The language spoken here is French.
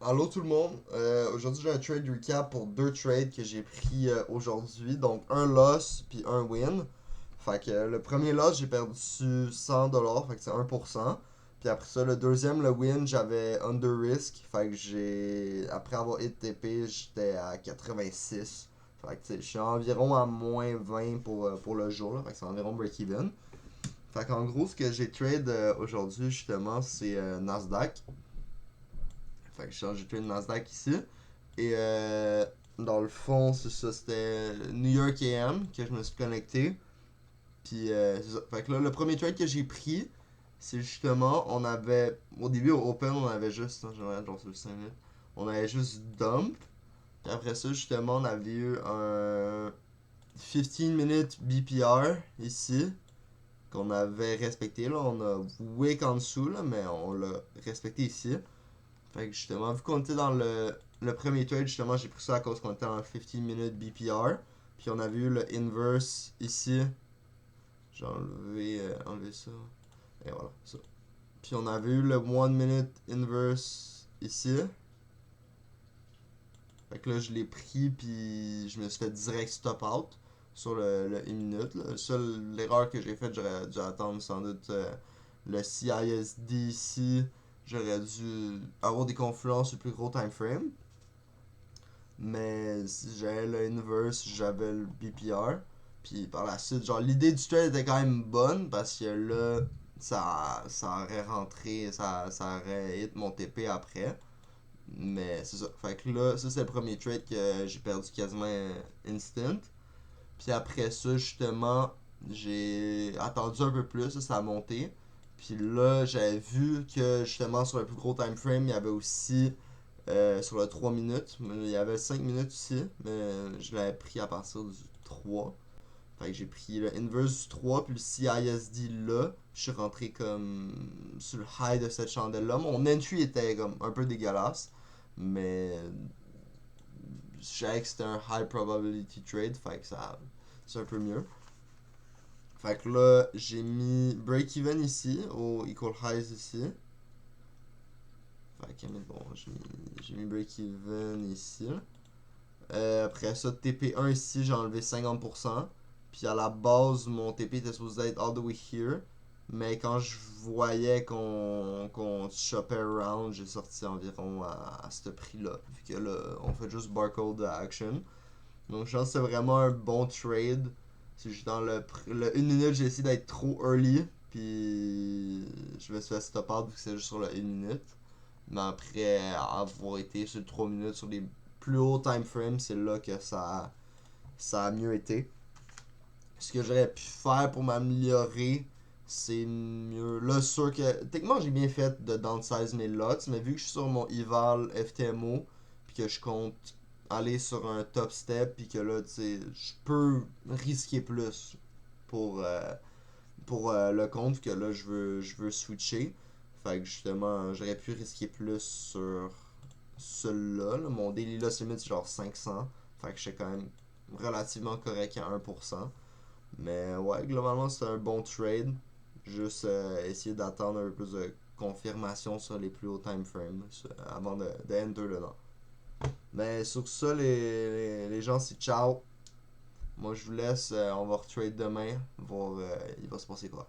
Allô tout le monde. Aujourd'hui j'ai un trade recap pour deux trades que j'ai pris aujourd'hui. Donc un loss puis un win. Fait que le premier loss j'ai perdu 100$, fait que c'est 1%. Puis après ça le deuxième, le win, j'avais under risk. Fait que après avoir hit TP j'étais à 86. Fait que tu sais, je suis environ à moins 20 pour le jour. Là. Fait que c'est environ break-even. Fait qu'en gros ce que j'ai trade aujourd'hui justement c'est Nasdaq. Fait que j'ai pris le Nasdaq ici. Et dans le fond, c'est ça, c'était New York AM que je me suis connecté. Puis c'est ça. Fait que là, le premier trade que j'ai pris, c'est justement, on avait, au début au Open, on avait juste, j'aimerais genre sur 5 minutes, on avait juste Dump. Puis après ça, justement, on avait eu un 15 minutes BPR ici, qu'on avait respecté. Là, on a wick en dessous, là, mais on l'a respecté ici. Fait que justement, vu qu'on était dans le premier trade, justement, j'ai pris ça à cause qu'on était en 15 minutes BPR. Puis on avait eu le inverse ici. J'ai enlevé ça. Et voilà, ça. Puis on avait eu le 1 minute inverse ici. Fait que là, je l'ai pris, puis je me suis fait direct stop out sur le 1 minute. Là. L'erreur que j'ai faite, j'aurais dû attendre sans doute le CISD ici. J'aurais dû avoir des confluences sur le plus gros time frame. Mais si j'avais le inverse, j'avais le BPR. Puis par la suite, genre l'idée du trade était quand même bonne parce que là, ça aurait rentré, ça aurait hit mon TP après. Mais c'est ça. Fait que là, ça c'est le premier trade que j'ai perdu quasiment instant. Puis après ça, justement, j'ai attendu un peu plus, ça a monté. Puis là, j'avais vu que justement sur le plus gros time frame, il y avait aussi sur le 3 minutes. Il y avait 5 minutes aussi, mais je l'avais pris à partir du 3. Fait que j'ai pris le inverse du 3 puis le CISD là. Je suis rentré comme sur le high de cette chandelle là. Mon entry était comme un peu dégueulasse, mais je savais que c'était un high probability trade, fait que ça c'est un peu mieux. Fait que là, j'ai mis break-even ici, au equal highs ici. Fait que, mais bon, j'ai mis break-even ici. Après ça, TP1 ici, j'ai enlevé 50%. Puis à la base, mon TP était supposé être all the way here. Mais quand je voyais qu'on chopait around, j'ai sorti environ à ce prix-là. Vu que là, on fait juste barcode action. Donc je pense que c'est vraiment un bon trade. C'est juste dans le 1 minute, j'ai essayé d'être trop early. Puis je me suis fait stop out vu que c'est juste sur le 1 minute. Mais après avoir été sur le 3 minutes sur les plus hauts time frames, c'est là que ça a mieux été. Ce que j'aurais pu faire pour m'améliorer, c'est mieux. Là, sûr que. Techniquement, j'ai bien fait de downsize mes lots, mais vu que je suis sur mon Eval FTMO, puis que je compte aller sur un top step, puis que là, tu sais, je peux risquer plus pour, euh, pour le compte, que là, je veux switcher. Fait que justement, j'aurais pu risquer plus sur celui-là. Là. Mon daily loss limit, c'est genre 500. Fait que j'étais quand même relativement correct à 1%. Mais ouais, globalement, c'est un bon trade. Juste essayer d'attendre un peu plus de confirmation sur les plus hauts time frames avant de enter dedans. Mais sur ça, les gens, c'est ciao. Moi, je vous laisse. On va retrade demain. Voir il va se passer quoi.